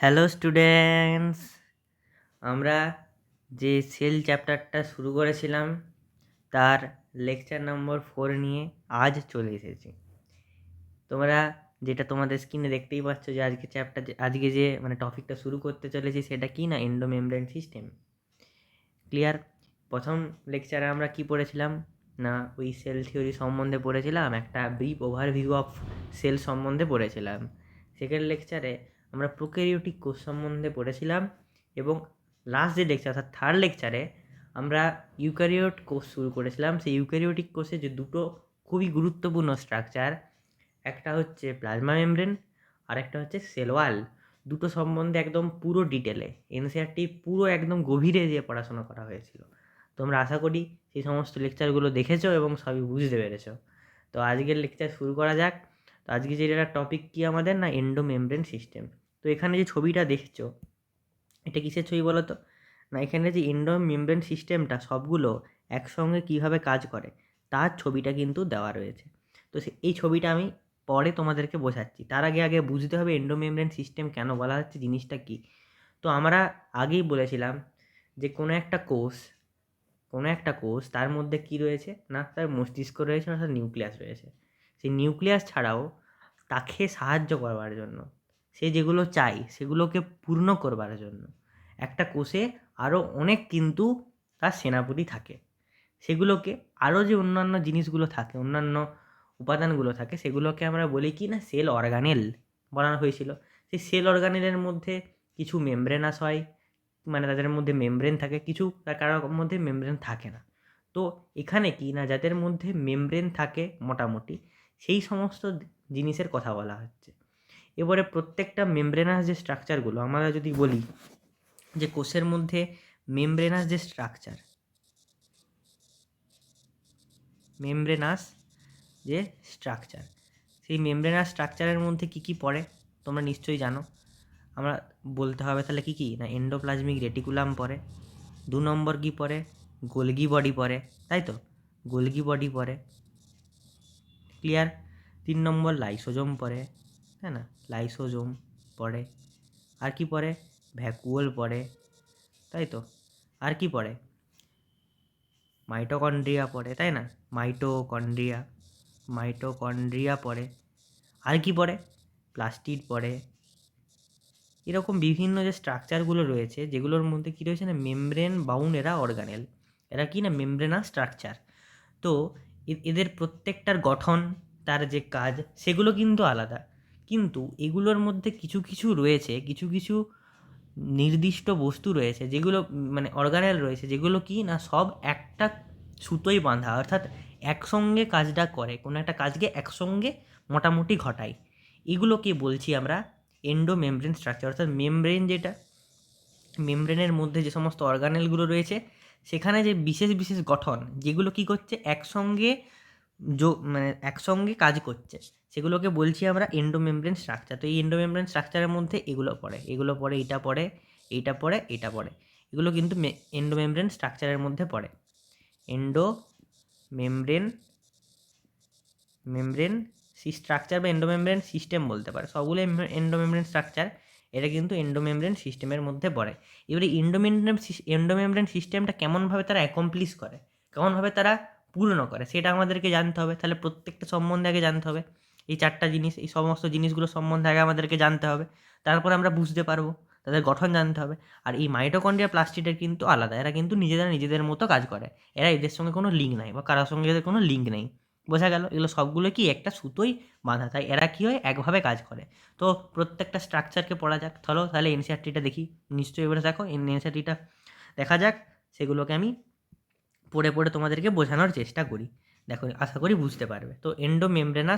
Hello students, আমরা যে sell চ্যাপ্টারটা শুরু করেছিলাম তার লেকচার নম্বর 4 নিয়ে আজ চলে এসেছি। তোমরা যেটা তোমাদের স্ক্রিনে দেখতেই পাচ্ছ যে আজকে যে টপিকটা শুরু করতে চলেছি সেটা কি না, এন্ডোমেমব্রেন সিস্টেম। ক্লিয়ার? প্রথম লেকচারে আমরা কি পড়েছিলাম না, ওই সেল থিওরি সম্বন্ধে পড়েছিলাম, একটা ব্রিফ ওভারভিউ অফ সেল সম্বন্ধে পড়েছিলাম। সেকেন্ড লেকচারে আমরা প্রোক্যারিওটিক কোষ সম্বন্ধে পড়েছিলাম এবং লাস্ট যে লেকচার অর্থাৎ থার্ড লেকচারে আমরা ইউক্যারিওট কোষ শুরু করেছিলাম। সেই ইউক্যারিওটিক কোষে যে দুটো খুবই গুরুত্বপূর্ণ স্ট্রাকচার, একটা হচ্ছে প্লাজমা মেমব্রেন আর একটা হচ্ছে সেল ওয়াল, দুটো সম্বন্ধে একদম পুরো ডিটেলে এনসিইআরটি পুরো একদম গভীরে যে পড়াশোনা করা হয়েছিল। তোমরা আশা করি সেই সমস্ত লেকচারগুলো দেখেছো এবং সবই বুঝতে পেরেছো। তো আজকের লেকচার শুরু করা যাক। তো আজকে যেটা টপিক কি আমাদের না, এন্ডোমেমব্রেন সিস্টেম। তো এখানে যে ছবিটা দেখছো এটা কিসের ছবি বলো তো? না, এখানে যে এন্ডোমেমব্রেন সিস্টেমটা সবগুলো একসঙ্গে কিভাবে কাজ করে তার ছবিটা কিন্তু দেওয়া রয়েছে। তো এই ছবিটা আমি পরে তোমাদেরকে বোঝাচ্ছি। তার আগে বুঝতে হবে এন্ডোমেমব্রেন সিস্টেম কেন বলা হচ্ছে, জিনিসটা কি। তো আমরা আগেই বলেছিলাম যে কোনো একটা কোষ তার মধ্যে কি রয়েছে না, তার মস্তিষ্ক রয়েছে অর্থাৎ নিউক্লিয়াস রয়েছে। সেই নিউক্লিয়াস ছাড়াও তাকে সাহায্য করবার জন্য, সে যেগুলো চাই সেগুলোকে পূর্ণ করবার জন্য একটা কোষে আরও অনেক কিন্তু তার সেনাপতি থাকে। সেগুলোকে আরও যে অন্যান্য জিনিসগুলো থাকে, অন্যান্য উপাদানগুলো থাকে, সেগুলোকে আমরা বলি কি না, সেল অর্গানেল বলা হয়েছিল। সেই সেল অর্গানেলের মধ্যে কিছু মেমব্রেনাস হয়, তাদের মধ্যে মেমব্রেন থাকে, কিছু কারোর মধ্যে মেমব্রেন থাকে না। তো এখানে কি না, যাদের মধ্যে মেমব্রেন থাকে মোটামুটি সেই সমস্ত জিনিসের কথা বলা হচ্ছে। এবারে প্রত্যেকটা মেমব্রেনাস যে স্ট্রাকচারগুলো আমরা যদি বলি যে কোষের মধ্যে মেমব্রেনাস যে স্ট্রাকচার, সেই মেমব্রেনাস স্ট্রাকচারের মধ্যে কি কি পড়ে তোমরা নিশ্চয়ই জানো। আমরা বলতে হবে তাহলে কি কি না, এন্ডোপ্লাজমিক রেটিকুলাম পড়ে, 2 নম্বর কি পড়ে, গোলগি বডি পড়ে, তাই তো, গোলগি বডি পড়ে। ক্লিয়ার? 3 নম্বর লাইসোজোম পড়ে, তাই না, লাইসোজোম পড়ে। আর কি পড়ে, ভ্যাকুওল পড়ে, তাই তো। আর কি পড়ে, মাইটোকন্ড্রিয়া পড়ে, তাই না, মাইটোকন্ড্রিয়া পড়ে। আর কি পড়ে, প্লাস্টিড পড়ে। এরকম বিভিন্ন যে স্ট্রাকচারগুলো রয়েছে যেগুলোর মধ্যে কী রয়েছে না, মেমব্রেন বাউন্ড এরা অর্গানেল, এরা কি না মেমব্রেনাস স্ট্রাকচার। তো এদের প্রত্যেকটার গঠন, তার যে কাজ সেগুলো কিন্তু আলাদা, কিন্তু এগুলোর মধ্যে কিছু কিছু রয়েছে, কিছু কিছু নির্দিষ্ট বস্তু রয়েছে যেগুলো অর্গানেল রয়েছে, যেগুলো কি না সব একটা সুতোয় বাঁধা, অর্থাৎ একসঙ্গে কাজটা করে, কোনো একটা কাজকে একসঙ্গে মোটামুটি ঘটায়। এগুলোকে বলছি আমরা এন্ডোমেমব্রেন স্ট্রাকচার। অর্থাৎ মেমব্রেনের মধ্যে যে সমস্ত অর্গানেলগুলো রয়েছে সেখানে যে বিশেষ বিশেষ গঠন যেগুলো কি করছে, একসঙ্গে কাজ করছে, সেগুলোকে বলছি আমরা এন্ডোমেমব্রেন স্ট্রাকচার। তো এই এন্ডোমেমব্রেন স্ট্রাকচারের মধ্যে এগুলো পড়ে, এইটা পড়ে, এইটা পড়ে। এগুলো কিন্তু এন্ডোমেমব্রেন স্ট্রাকচারের মধ্যে পড়ে। এন্ডোমেমব্রেন মেমব্রেন স্ট্রাকচার বা এন্ডোমেমব্রেন সিস্টেম বলতে পারে, সবগুলো এন্ডোমেমব্রেন স্ট্রাকচার, এটা কিন্তু এন্ডোমেমব্রেন সিস্টেমের মধ্যে পড়ে। এবারে এন্ডোমেমব্রেন সিস্টেমটা কেমনভাবে তারা অ্যাকমপ্লিশ করে, কেমনভাবে তারা পূর্ণ করে, সেটা আমাদেরকে জানতে হবে। তাহলে প্রত্যেকটা সম্বন্ধে আগে জানতে হবে, এই 4টা জিনিস, এই সমস্ত জিনিসগুলো সম্বন্ধে আগে আমাদেরকে জানতে হবে, তারপরে আমরা বুঝতে পারবো, তাদের গঠন জানতে হবে। আর এই মাইটোকন্ড্রিয়া প্লাস্টিডের কিন্তু আলাদা, এরা কিন্তু নিজেদের মতো কাজ করে, এরা এদের সঙ্গে কোনো লিঙ্ক নাই বা কারোর সঙ্গে এদের কোনো লিঙ্ক নেই। বোঝা গেল? এগুলো সবগুলো কি একটা সুতোই বাঁধা, তাই এরা কী হয়, একভাবে কাজ করে। তো প্রত্যেকটা স্ট্রাকচারকে পড়া যাক। তাহলে এনসিইআরটিটা দেখি, নিশ্চয়ই এবারে দেখো এনসিইআরটিটা দেখা যাক, সেগুলোকে আমি পড়ে পড়ে তোমাদেরকে বোঝানোর চেষ্টা করি। দেখো, আশা করি বুঝতে পারবে। তো এন্ডোমেমব্রেন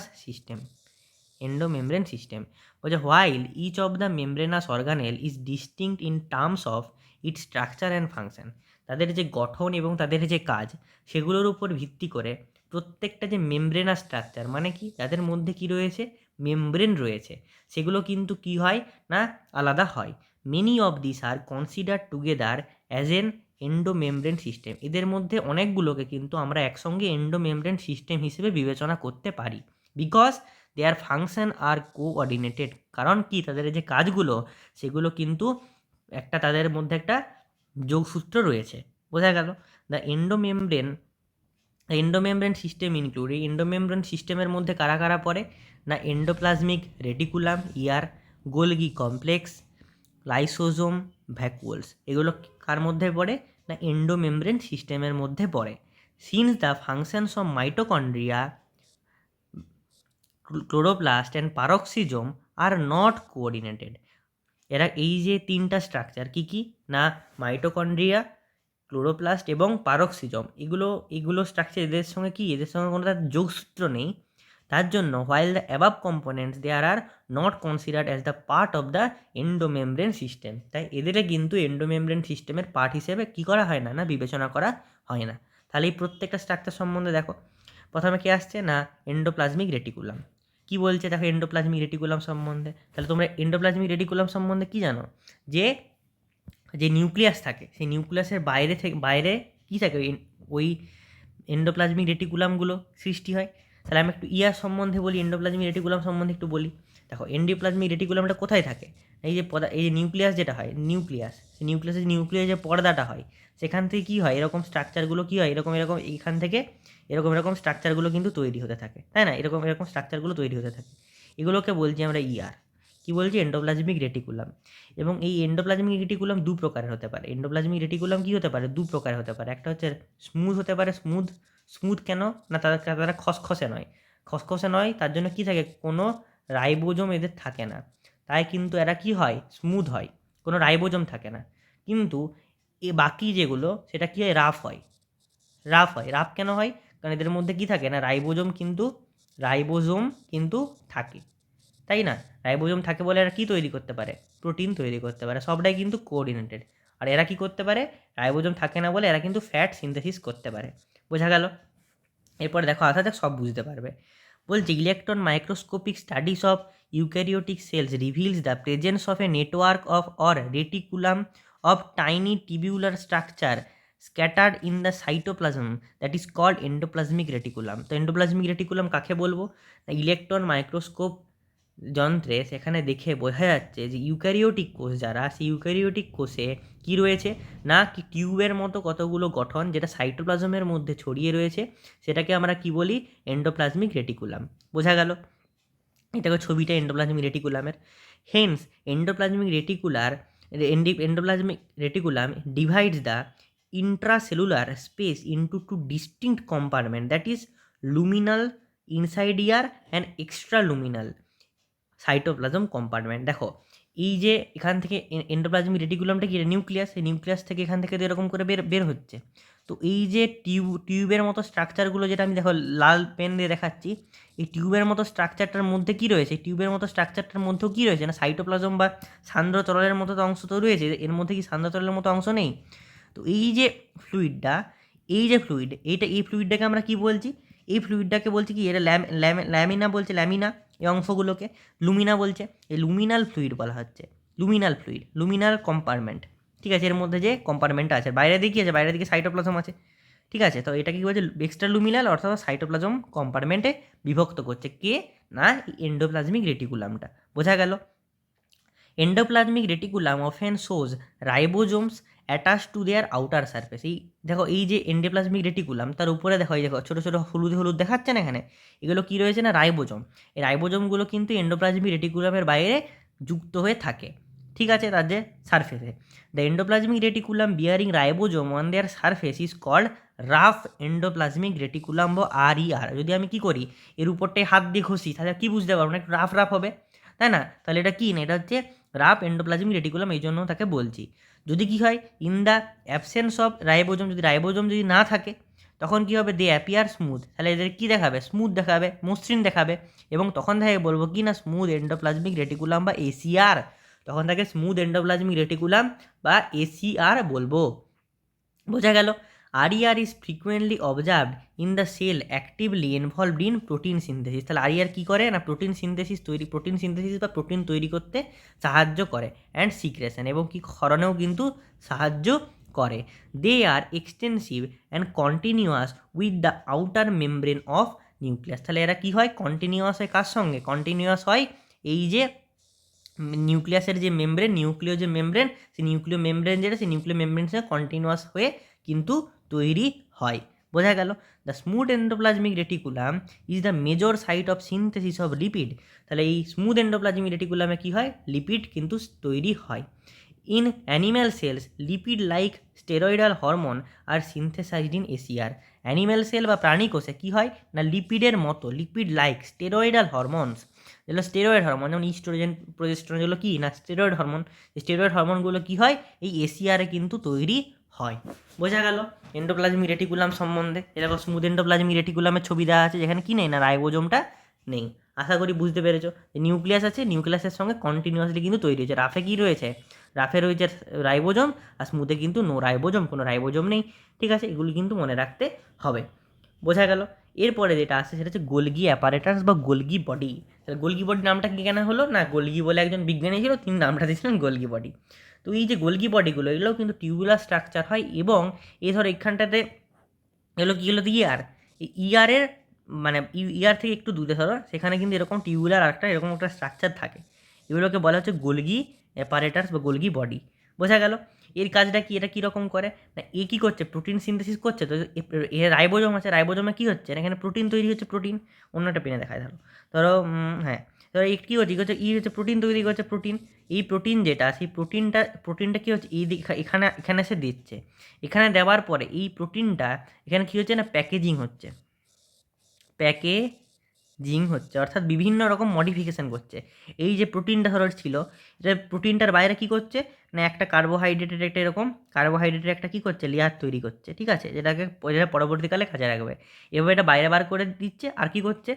সিস্টেম বলছে, while each of the membranous organelle is distinct in terms of its structure and function, তাদের যে গঠন এবং তাদের যে কাজ সেগুলোর উপর ভিত্তি করে প্রত্যেকটা যে মেমব্রেনাস স্ট্রাকচার, মানে কি, যাদের মধ্যে কি রয়েছে, মেমব্রেন রয়েছে, সেগুলো কিন্তু কি হয় না, আলাদা হয়। Many of this are consider together as an endomembrane system, এদের মধ্যে অনেকগুলোকে কিন্তু আমরা একসঙ্গে এন্ডোমেমব্রেন সিস্টেম হিসেবে বিবেচনা করতে পারি, because their function are coordinated. কারণ কি, তাদের যে কাজগুলো সেগুলো কিন্তু একটা তাদের মধ্যে একটা যোগসূত্র রয়েছে। বোঝা গেল? দ্য এন্ডোমেমব্রেন সিস্টেম ইনক্লুড, এই এন্ডোমেমব্রেন সিস্টেমের মধ্যে কারা কারা পড়ে না, endoplasmic reticulum, ER, golgi complex, lysosome, vacuoles, এগুলো কার মধ্যে পড়ে না এন্ডোমেমব্রেন সিস্টেমের মধ্যে পড়ে। Since the functions of mitochondria, chloroplast and peroxisome are not coordinated, এরা এই যে তিনটা স্ট্রাকচার কী কী না মাইটোকন্ড্রিয়া, ক্লোরোপ্লাস্ট এবং পারক্সিজম, এগুলো স্ট্রাকচার এদের সঙ্গে এদের সঙ্গে কোনো তার যোগসূত্র নেই। তার জন্য while the above components there are not considered as the part of the endomembrane system, তাই এদেরকে কিন্তু এন্ডোমেমব্রেন সিস্টেমের পার্ট হিসেবে কী করা হয় না, বিবেচনা করা হয় না। তাহলে এই প্রত্যেকটা স্ট্রাকচার সম্বন্ধে দেখো, প্রথমে কি আসছে না এন্ডোপ্লাজমিক রেটিকুলাম। কি বলছে দেখো এন্ডোপ্লাজমিক রেটিকুলাম সম্বন্ধে, তাহলে তোমরা এন্ডোপ্লাজমিক রেটিকুলাম সম্বন্ধে কি জানো, যে নিউক্লিয়াস থাকে সেই নিউক্লিয়াসের বাইরে কী থাকে, ওই এন্ডোপ্লাজমিক রেটিকুলামগুলো সৃষ্টি হয়। তাহলে আমি একটু ইয়ার সম্বন্ধে বলি, এন্ডোপ্লাজমিক রেটিকুলাম সম্বন্ধে একটু বলি। দেখো এন্ডোপ্লাজমিক রেটিকুলামটা কোথায় থাকে, এই যে নিউক্লিয়াস যেটা হয়, নিউক্লিয়াসের যে পর্দাটা হয় সেখান থেকে কী হয়, এরকম স্ট্রাকচারগুলো কী হয়, এরকম এইখান থেকে এরকম স্ট্রাকচারগুলো কিন্তু তৈরি হতে থাকে, তাই না, এরকম স্ট্রাকচারগুলো তৈরি হতে থাকে। এগুলোকে বলছি আমরা ইয়ার, কী বলছি এন্ডোপ্লাজমিক রেটিকুলাম। এবং এই এন্ডোপ্লাজমিক রেটিকুলাম দু প্রকারের হতে পারে। এন্ডোপ্লাজমিক রেটিকুলাম কী হতে পারে, দু প্রকারের হতে পারে। একটা হচ্ছে স্মুথ হতে পারে, স্মুথ কেন না, তারা খসখসে নয়, তার জন্য কি থাকে, কোনো রাইবোজোম এদের থাকে না, তাই কিন্তু এরা কি হয়, স্মুথ হয়, কোনো রাইবোজোম থাকে না। কিন্তু এ বাকি যেগুলো সেটা কী হয়, রাফ হয়। রাফ কেন হয়, কারণ এদের মধ্যে কি থাকে না, রাইবোজোম কিন্তু থাকে, তাই না, রাইবোজোম থাকে বলে এরা কী তৈরি করতে পারে, প্রোটিন তৈরি করতে পারে, সবটাই কিন্তু কোঅর্ডিনেটেড। আর এরা কী করতে পারে, রাইবোজোম থাকে না বলে এরা কিন্তু ফ্যাট সিনথেসিস করতে পারে। বোঝা গেল? এরপরে দেখো আধা সব বুঝতে পারবে। বলছে electron microscopic studies of eukaryotic cells reveals the presence of a network of or reticulum of tiny tubular structure scattered in the cytoplasm that is called endoplasmic reticulum. তো এন্ডোপ্লাজমিক রেটিকুলাম কাকে বলবো, ইলেকট্রন মাইক্রোস্কোপ যন্ত্রে সেখানে দেখে বোঝা যাচ্ছে যে eukaryotic কোষ যারা, সেই ইউক্যারিওটিক কোষে কী রয়েছে না, কি টিউবের মতো কতগুলো গঠন যেটা সাইটোপ্লাজমের মধ্যে ছড়িয়ে রয়েছে, সেটাকে আমরা কি বলি, এন্ডোপ্লাজমিক রেটিকুলাম। বোঝা গেল? এটাকে ছবিটা এন্ডোপ্লাজমিক রেটিকুলামের। Hence endoplasmic reticulum divides the intracellular space into two distinct compartments, that is luminal insidiar and extraluminal cytoplasm compartment. দেখো এই যে এখান থেকে এন্ডোপ্লাজমিক রেটিকুলামটা কি, নিউক্লিয়াস, এই নিউক্লিয়াস থেকে এখান থেকে তো এরকম করে বের হচ্ছে। তো এই যে টিউবের মতো স্ট্রাকচারগুলো যেটা আমি দেখো লাল পেন দিয়ে দেখাচ্ছি, এই টিউবের মতো স্ট্রাকচারটার মধ্যে কী রয়েছে, টিউবের মতো স্ট্রাকচারটার মধ্যেও কী রয়েছে না, সাইটোপ্লাজম বা সান্দ্র তরলের মতো তো অংশ তো রয়েছে, এর মধ্যে কি সান্দ্র তরলের মতো অংশ নেই? তো এই যে ফ্লুইডটা, এই ফ্লুইডটাকে আমরা কি বলছি, এই ফ্লুইডটাকে বলছি কি, এটা ল্যামিনা বলছে, ল্যামিনা এই অংশগুলোকে, লুমিনা বলছে, এই লুমিনাল ফ্লুইড বলা হচ্ছে, লুমিনাল কম্পার্টমেন্ট। ঠিক আছে, এর মধ্যে যে কম্পার্টমেন্টটা আছে, বাইরে দিকে আছে, বাইরের দিকে সাইটোপ্লাজম আছে। ঠিক আছে, তো এটাকে কী বলছে, এক্সট্রা লুমিনাল অর্থাৎ সাইটোপ্লাজম কম্পার্টমেন্টে বিভক্ত করছে কে না, এন্ডোপ্লাজমিক রেটিকুলামটা। বোঝা গেল? Endoplasmic reticulum often shows ribosomes attach to their outer surface. এই দেখো এই যে এন্ডোপ্লাজমিক রেটিকুলাম, তার উপরে দেখো এই দেখো ছোটো ছোটো হলুদ দেখাচ্ছে না এখানে, এগুলো কী রয়েছে না, রাইবোজোম। এই রাইবোজোমগুলো কিন্তু এন্ডোপ্লাজমিক রেটিকুলামের বাইরে যুক্ত হয়ে থাকে। ঠিক আছে, তার যে সারফেসে the endoplasmic reticulum bearing ribosome on their surface is called rough endoplasmic reticulum বা RER। যদি আমি কি করি, এর উপরটায় হাত দিয়ে ঘষি, তাহলে কি বুঝতে পারবো না, একটু রাফ হবে, তাই না? তাহলে এটা কি না, এটা হচ্ছে রাফ এন্ডোপ্লাজমিক রেটিকুলাম, এই জন্য তাকে বলছি। যদি কি হয়, in the absence of ribosome, যদি রাইবোজোম যদি না থাকে তখন কি হবে, দে অ্যাপিয়ার স্মুথ, তাহলে এদের কী দেখাবে, স্মুথ দেখাবে, মসৃণ দেখাবে। এবং তখন থেকে বলবো কি না, স্মুথ এন্ডোপ্লাজমিক রেটিকুলাম বা ACR, তখন তাকে স্মুথ এন্ডোপ্লাজমিক রেটিকুলাম বা ACR বলবো। বোঝা গেল? RER is frequently observed in the cell actively involved in protein synthesis। তাহলে RER কী করে না, প্রোটিন সিনথেসিস বা প্রোটিন তৈরি করতে সাহায্য করে, অ্যান্ড সিক্রেশন, এবং কি ক্ষরণেও কিন্তু সাহায্য করে। They are extensive and continuous with the outer membrane of nucleus. তাহলে এরা কি হয়, কন্টিনিউয়াস হয় কার সঙ্গে, কন্টিনিউয়াস হয় এই যে নিউক্লিয়াসের যে মেমব্রেন, নিউক্লিয় যে মেমব্রেন, সেই নিউক্লিয় মেমব্রেন যেটা, সেই নিউক্লিয় মেমব্রেনের সঙ্গে কন্টিনিউয়াস হয়ে কিন্তু তৈরি হয়। বোঝা গেল? The smooth endoplasmic reticulum is the major site of synthesis of lipid. তাহলে এই স্মুথ এন্ডোপ্লাজমিক রেটিকুলামে কী হয়, লিপিড কিন্তু তৈরি হয়। In animal cells lipid like steroidal hormone are synthesized in SER. Animal cell বা প্রাণী কোষে কী হয় না, লিপিডের মতো, লিপিড লাইক স্টেরয়েডাল হরমোনস, যেগুলো স্টেরয়েড হরমোন, যেমন ইস্ট্রোজেন, প্রোজেস্টেরন, যেগুলো কি না স্টেরয়েড হরমোন, স্টেরয়েড হরমোনগুলো কী হয় এই এসিআরে কিন্তু তৈরি হয়। বোঝা গেল এন্ডোপ্লাজমিক রেটিকুলাম সম্বন্ধে। এরকম স্মুথ এন্ডোপ্লাজমিক রেটিকুলামের ছবি দেওয়া আছে, যেখানে কি নেই না রাইবোজোমটা নেই। আশা করি বুঝতে পেরেছো। নিউক্লিয়াস আছে, নিউক্লিয়াসের সঙ্গে কন্টিনিউয়াসলি কিন্তু তৈরি হয়েছে। রাফে কী রয়েছে, রাফে রয়েছে রাইবোজোম, আর স্মুথে কিন্তু নো রাইবোজোম, কোনো রাইবোজোম নেই। ঠিক আছে, এগুলি কিন্তু মনে রাখতে হবে। বোঝা গেল? এরপরে যেটা আসছে সেটা হচ্ছে গোলগি অ্যাপারেটাস বা গোলগি বডি। তাহলে গোলগি বডি নামটা কী কেন হলো না, গোলগি বলে একজন বিজ্ঞানী ছিল, তিনি নামটা দিয়েছিলেন গোলগি বডি। তো এই যে গোলগি বডিগুলো, এগুলোও কিন্তু টিউবুলার স্ট্রাকচার হয়, এবং এই ধর এখানটাতে এগুলো কী হলো ইয়ার, এই ইয়ারের মানে ইয়ার থেকে একটু দূরে ধরো, সেখানে কিন্তু এরকম টিউবুলার একটা এরকম একটা স্ট্রাকচার থাকে। এগুলোকে বলা হচ্ছে গোলগি অ্যাপারেটাস বা গোলগি বডি। বোঝা গেল? এর কাজটা কি, এটা কীরকম করে না, এ কী করছে, প্রোটিন সিনথেসিস করছে। তো এ রাইবোজোম আছে, রাইবোজোমে কী হচ্ছে না, এখানে প্রোটিন তৈরি হচ্ছে, প্রোটিন অন্য একটা পেনে দেখায় ধরো, ধরো হ্যাঁ, ধরো কী হচ্ছে ই হচ্ছে প্রোটিন তৈরি করছে, প্রোটিন। এই প্রোটিন যেটা, সেই প্রোটিনটা কী হচ্ছে, এই এখানে এখানে এসে দিচ্ছে। এখানে দেওয়ার পরে এই প্রোটিনটা এখানে কী হচ্ছে না, প্যাকেজিং হচ্ছে, অর্থাৎ বিভিন্ন রকম মডিফিকেশান করছে। এই যে প্রোটিনটা ধরো ছিল, এটা প্রোটিনটার বাইরে কী করছে না, একটা কার্বোহাইড্রেটের একটা এরকম কার্বোহাইড্রেটের একটা কী করছে, লেয়ার তৈরি করছে। ঠিক আছে, যেটা পরবর্তীকালে কাজে রাখবে। এভাবে এটা বাইরে বার করে দিচ্ছে। আর কী করছে,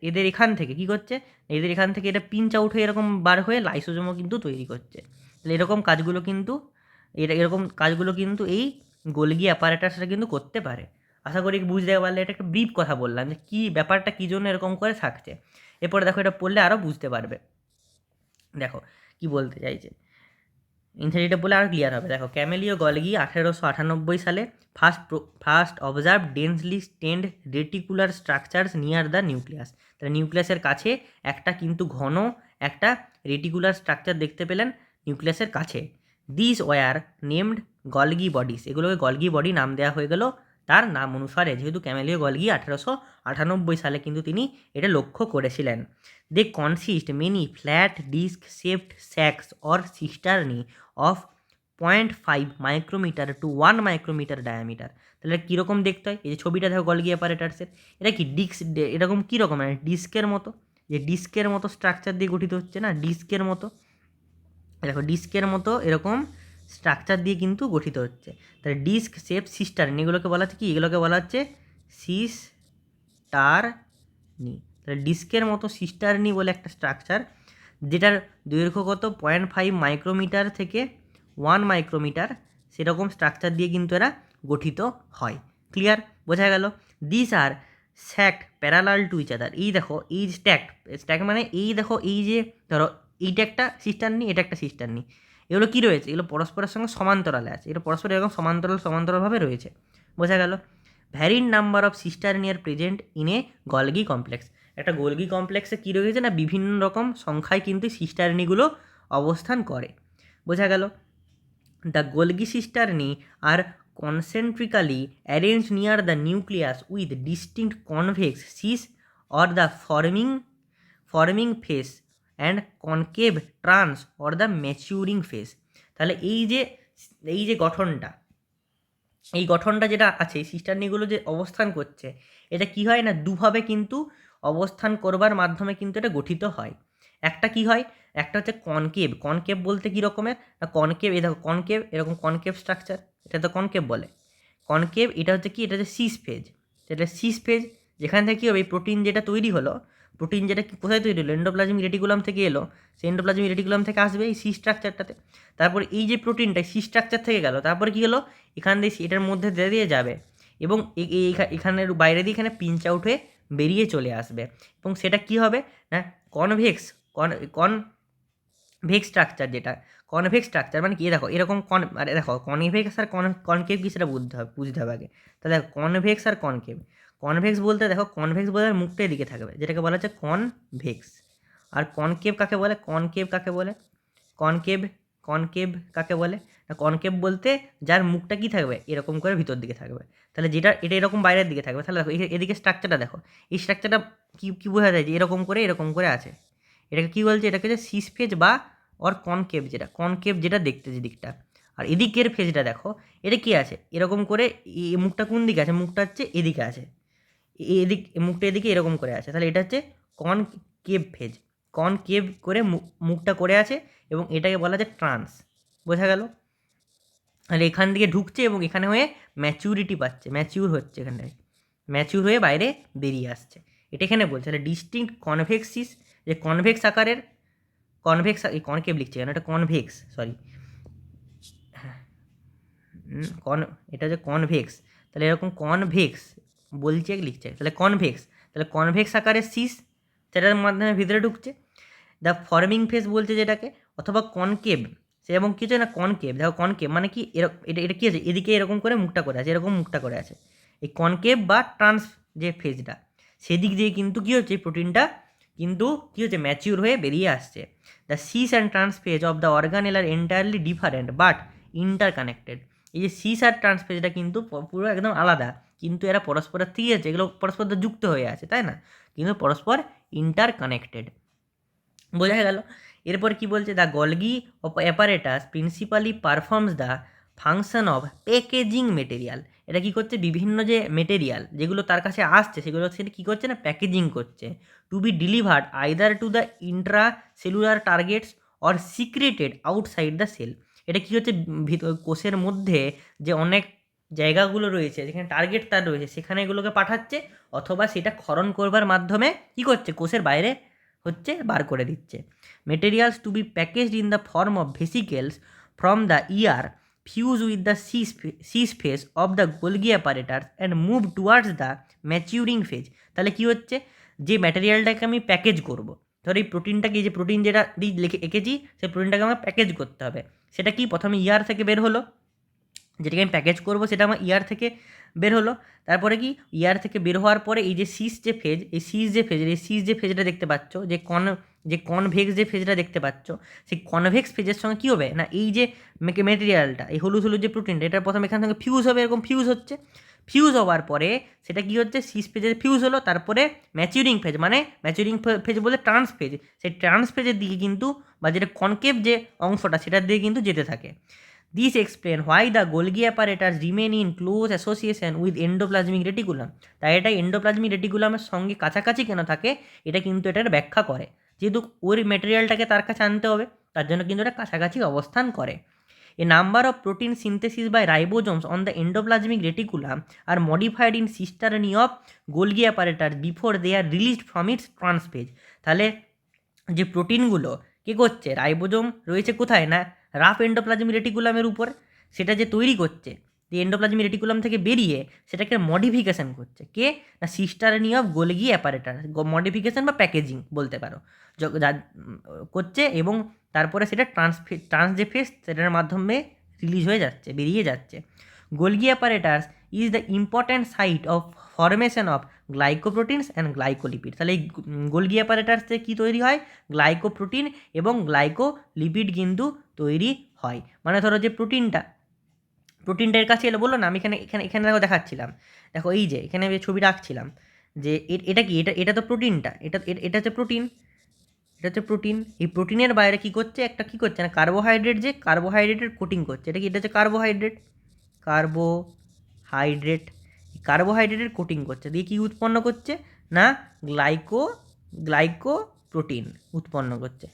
এদের এখান থেকে কী করছে, এদের এখান থেকে এটা পিঞ্চ আউট হয়ে এরকম বার হয়ে লাইসোজোমও কিন্তু তৈরি করছে। তাহলে এরকম কাজগুলো কিন্তু এই গোলগি অ্যাপারেটাসটা কিন্তু করতে পারে। আশা করি বুঝতে পারলে। এটা একটা ব্রিফ কথা বললাম যে কী ব্যাপারটা, কী জন্য এরকম করে থাকছে। এরপরে দেখো এটা পড়লে আরও বুঝতে পারবে। দেখো কি বলতে চাইছে, ইনসাইডটা বলে আরও ক্লিয়ার হবে। দেখো, ক্যামেলিও গলগি 1898 সালে first observe densely stent reticular structures near the nucleus. তাহলে নিউক্লিয়াসের কাছে একটা কিন্তু ঘন একটা রেটিকুলার স্ট্রাকচার দেখতে পেলেন নিউক্লিয়াসের কাছে। This were named Golgi bodies. এগুলোকে গলগি বডি নাম দেওয়া হয়ে গেল তার নাম অনুসারে, যেহেতু ক্যামেলিও গলগি 1898 সালে কিন্তু তিনি এটা লক্ষ্য করেছিলেন। They consist many flat disc shaped sacs or cisternae of 0.5 micrometer to 1 micrometer diameter. তাহলে কীরকম দেখতে হয়, এই যে ছবিটা দেখো গলগি অ্যাপারেটাসের, এটা কি এরকম কীরকম মানে ডিস্কের মতো, যে ডিস্কের মতো স্ট্রাকচার দিয়ে গঠিত হচ্ছে না, ডিস্কের মতো। দেখো ডিস্কের মতো এরকম স্ট্রাকচার দিয়ে কিন্তু গঠিত হচ্ছে। তাহলে ডিস্ক শেপ সিস্টারনি, এগুলোকে বলা হচ্ছে কি, এগুলোকে বলা হচ্ছে সিস্টারনি। তাহলে ডিস্কের মতো সিস্টারনি বলে একটা স্ট্রাকচার, যেটার দৈর্ঘ্য কত 0.5 মাইক্রোমিটার থেকে 1 মাইক্রোমিটার, সেরকম স্ট্রাকচার দিয়ে কিন্তু এরা গঠিত হয়। ক্লিয়ার? বোঝা গেল? This are stacked parallel to each other. এই দেখো, এই স্ট্যাক মানে এই দেখো, এই যে ধরো এইটা একটা সিস্টারনি, এটা একটা সিস্টারনি, এগুলো কী রয়েছে, এগুলো পরস্পরের সঙ্গে সমান্তরালে আছে, এগুলো পরস্পর এরকম সমান্তরালভাবে রয়েছে। বোঝা গেল? Varied number of cisternae are present in a golgi complex. একটা গলগি কমপ্লেক্সে কী রয়েছে না, বিভিন্ন রকম সংখ্যায় কিন্তু সিস্টারনিগুলো অবস্থান করে। বোঝা গেল? The golgi cisternae are concentrically arranged near the nucleus with distinct convex sheaths or the forming face and concave trans or the maturing face। তাহলে এই যে গঠনটা যেটা আছে, সিস্টারনিগুলো যে অবস্থান করছে, এটা কি হয় না, দুভাবে কিন্তু অবস্থান করবার মাধ্যমে কিন্তু এটা গঠিত হয়। একটা কি হয়, একটা হচ্ছে কনকেভ বলতে কী রকমের না, কনকেভ, এই দেখো কনকেভ, এরকম কনকেভ স্ট্রাকচার, এটা তো কনকেভ বলে। কনকেভ এটা হচ্ছে কি, এটা হচ্ছে সিস ফেজ। এটা সিস ফেজ, যেখান থেকে কী হবে, এই প্রোটিন যেটা তৈরি হলো, প্রোটিন যেটা কোথায় তৈরি হলো, এন্ডোপ্লাজমিক রেটিকুলাম থেকে এলো, সেই এন্ডোপ্লাজমিক রেটিকুলাম থেকে আসবে এই সি স্ট্রাকচারটাতে। তারপর এই যে প্রোটিনটা সি স্ট্রাকচার থেকে গেল, তারপরে কী হলো, এখান দিয়ে এটার মধ্যে দিয়ে যাবে, এবং এখানের বাইরে দিয়ে এখানে পিঞ্চ আউট হয়ে বেরিয়ে চলে আসবে, এবং সেটা কি হবে না, কনভেক্স স্ট্রাকচার। যেটা কনভেক্স স্ট্রাকচার মানে কি, দেখো এরকম দেখো কনভেক্স আর কনকেভ কি সেটা বুঝতে হবে আগে। তাহলে দেখো কনভেক্স আর কনকেভ, কনভেক্স বলতে দেখো, কনভেক্স বলতে মুখটা এদিকে থাকবে, যেটাকে বলা হচ্ছে কনভেক্স। আর কনকেভ কাকে বলে? কনকেভ কাকে বলে? কনকেভ, কনকেভ কাকে বলে না? কনকেভ বলতে যার মুখটা কি থাকবে, এরকম করে ভিতর দিকে থাকবে। তাহলে যেটা এটা এরকম বাইরের দিকে থাকবে। তাহলে দেখো এদিকে স্ট্রাকচারটা দেখো, এই স্ট্রাকচারটা কি কি বোঝা যায় যে এরকম করে আছে। এটাকে কি বলছে? এটাকে যে সিস ফেজ বা অর কনকেভ, যেটা কনকেভ যেটা দেখতে যে দিকটা। আর এদিকের ফেজটা দেখো, এটা কি আছে এরকম করে, এই মুখটা কোন দিকে আছে? মুখটা হচ্ছে এদিকে আছে, এদিক মুখটা এদিকে এরকম করে আছে। তাহলে এটা হচ্ছে কনকেভ ফেজ, কনকেভ করে মুখটা করে আছে, এবং এটাকে বলা যায় ট্রান্স। বোঝা গেল? আর এখান থেকে ঢুকছে এবং এখানে হয়ে ম্যাচিউরিটি পাচ্ছে, ম্যাচিউর হচ্ছে, এখানটায় ম্যাচিউর হয়ে বাইরে বেরিয়ে আসছে। এটা এখানে বলছে। তাহলে ডিস্টিংক্ট কনভেক্সিস, যে কনভেক্স আকারের, কনভেক্স, এই কনকেভ লিখছে কেন, এটা কনভেক্স, সরি, কন, এটা হচ্ছে কনভেক্স। তাহলে এরকম কনভেক্স বলছে লিখছে, তাহলে কনভেক্স, তাহলে কনভেক্স আকারের সিস সেটার মাধ্যমে ভিতরে ঢুকছে। দ্য ফর্মিং ফেস বলছে যেটাকে, অথবা কনকেভ, সে এবং কিছু না কনকেভ। দেখো কনকেভ মানে কি, এটা এটা কী আছে, এদিকে এরকম করে মুখটা করে আছে, এরকম মুখটা করে আছে। এই কনকেভ বা ট্রান্স যে ফেজটা, সেদিক দিয়ে কিন্তু কী হচ্ছে, প্রোটিনটা কিন্তু কী হচ্ছে, ম্যাচিউর হয়ে বেরিয়ে আসছে। The cis and trans phase of the organelle are entirely different but interconnected. এই যে সিস আর ট্রান্স ফেজটা কিন্তু পুরো একদম আলাদা, কিন্তু এরা পরস্পরের থেকে আছে, এগুলো পরস্পর যুক্ত হয়ে আছে, তাই না? কিন্তু পরস্পর ইন্টারকানেক্টেড। বোঝা গেল? এরপর কি বলছে? The Golgi apparatus principally performs the function of packaging material. এটা কী করছে? বিভিন্ন যে মেটেরিয়াল যেগুলো তার কাছে আসছে, সেগুলো সেটা কী করছে না, প্যাকেজিং করছে। To be delivered either to the intra cellular targets or secreted outside the cell. এটা কী হচ্ছে, কোষের মধ্যে যে অনেক জায়গাগুলো রয়েছে যেখানে টার্গেট তার রয়েছে, সেখানে এগুলোকে পাঠাচ্ছে, অথবা সেটা ক্ষরণ করবার মাধ্যমে কী করছে, কোষের বাইরে হচ্ছে বার করে দিচ্ছে। Materials to be packaged in the form of vesicles from the ER fuse with the cis face of the Golgi apparatus and move towards the maturing face. তাহলে কী হচ্ছে, যে ম্যাটেরিয়ালটাকে আমি প্যাকেজ করব, ধর এই প্রোটিনটাকে, এই যে প্রোটিন যেটা লিখে এঁকেছি, সেই প্রোটিনটাকে আমার প্যাকেজ করতে হবে। সেটা কি, প্রথমে ইয়ার থেকে বের হলো, যেটাকে আমি প্যাকেজ করবো সেটা আমার ইয়ার থেকে বের হলো। তারপরে কি, ইয়ার থেকে বের হওয়ার পরে এই যে সিস যে ফেজ, এই সিস যে ফেজটা দেখতে পাচ্ছ, যে কনভেক্স যে ফেজটা দেখতে পাচ্ছ, সেই কনভেক্স ফেজের সঙ্গে কী হবে না, এই যে মেটেরিয়ালটা, এই হলুদ হলুদ যে প্রোটিনটা, এটা প্রথমে এখান থেকে ফিউজ হবে, এরকম ফিউজ হচ্ছে। ফিউজ হওয়ার পরে সেটা কী হচ্ছে, সিস ফেজে ফিউজ হলো, তারপরে ম্যাচিউরিং ফেজ, মানে ম্যাচিউরিং ফেজ বলে ট্রান্স ফেজ, সেই ট্রান্স ফেজের দিকে কিন্তু, বা যেটা কনকেভ যে অংশটা, সেটার দিকে কিন্তু যেতে থাকে। This explain why the Golgi apparatus remain in close association with endoplasmic reticulum. তাই এটা এন্ডোপ্লাজমিক রেটিকুলামের সঙ্গে কাছাকাছি কেন থাকে, এটা কিন্তু এটার ব্যাখ্যা করে। যেহেতু ওই ম্যাটেরিয়ালটাকে তার কাছে আনতে হবে, তার জন্য কিন্তু এটা কাছাকাছি অবস্থান করে। A number of protein synthesis by ribosomes on the endoplasmic reticulum are modified in cisternae of golgi apparatus before they are released from its trans face. তাহলে যে প্রোটিনগুলো কী করছে, রাইবোজোম রয়েছে কোথায় না, রাফ এন্ডোপ্লাজমিক রেটিকুলামের উপর, সেটা যে তৈরি করছে, যে এন্ডোপ্লাজমিক রেটিকুলাম থেকে বেরিয়ে সেটাকে মডিফিকেশান করছে কে না, cisternae of golgi apparatus, modification বা প্যাকেজিং বলতে পারো, যা করছে, এবং তারপরে সেটা ট্রান্স যে ফেজ, সেটার মাধ্যমে রিলিজ হয়ে যাচ্ছে, বেরিয়ে যাচ্ছে। Golgi apparatus is the important site of formation of glycoproteins and glycolipid. তাহলে এই গোলগি অ্যাপারেটাস থেকে কী তৈরি হয়, গ্লাইকোপ্রোটিন এবং গ্লাইকোলিপিড কিন্তু তৈরি হয়। মানে ধরো যে প্রোটিনটার কাছে এলো, বললো না, আমি এখানে এখানে এখানে দেখো দেখাচ্ছিলাম, দেখো এই যে এখানে আমি ছবি রাখছিলাম, যে এটা কি, এটা তো প্রোটিনটা, এটা হচ্ছে প্রোটিন, এটা হচ্ছে প্রোটিন। এই প্রোটিনের বাইরে কী করছে, একটা কী করছে না, কার্বোহাইড্রেট, যে কার্বোহাইড্রেটের কোটিং করছে, এটা কি, এটা হচ্ছে কার্বোহাইড্রেটের কোটিং করছে, দিয়ে কী উৎপন্ন করছে না, গ্লাইকো প্রোটিন উৎপন্ন করছে।